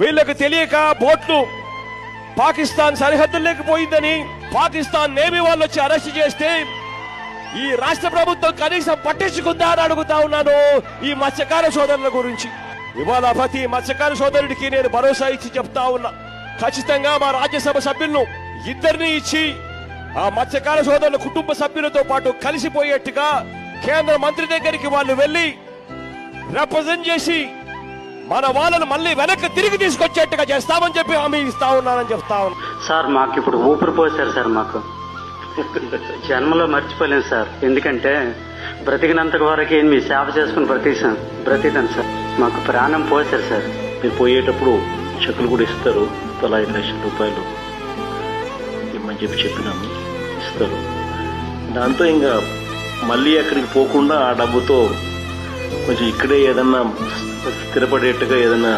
వీళ్ళకి తెలియక బోట్లు పాకిస్తాన్ సరిహద్దుల్లోకి పోయిందని పాకిస్తాన్ నేవీ వాళ్ళు వచ్చి అరెస్ట్ చేస్తే ఈ రాష్ట్ర ప్రభుత్వం కనీసం పట్టించుకుందా అని అడుగుతా ఉన్నాను ఈ మత్స్యకార సోదరుల గురించి. ఇవాళ ప్రతి మత్స్యకార సోదరుడికి నేను భరోసా ఇచ్చి చెప్తా ఉన్నా, ఖచ్చితంగా మా రాజ్యసభ సభ్యులను ఇద్దరిని ఇచ్చి ఆ మత్స్యకార సోదరుల కుటుంబ సభ్యులతో పాటు కలిసిపోయేట్టుగా కేంద్ర మంత్రి దగ్గరికి వాళ్ళు వెళ్లి రిప్రజెంట్ చేసి మన వాళ్ళను మళ్ళీ వెనక్కి తిరిగి తీసుకొచ్చేట్టుగా చేస్తామని చెప్పి హామీ ఇస్తా ఉన్నానని చెప్తా ఉన్నా. సార్ మాకు ఇప్పుడు ఊపిరి పోసారు సార్, మాకు జన్మలో మర్చిపోలేను సార్. ఎందుకంటే బ్రతికినంత వరకు మీ సేవ చేసుకుని బ్రతికాను సార్. మాకు ప్రాణం పోసారు సార్. మీరు పోయేటప్పుడు చెక్కులు కూడా ఇస్తారు, తలా 5 లక్షల రూపాయలు ఇమ్మని చెప్పినాము, ఇస్తారు. దాంతో ఇంకా మళ్ళీ అక్కడికి పోకుండా ఆ డబ్బుతో కొంచెం ఇక్కడే ఏదన్నా స్థిరపడేట్టుగా ఏదన్నా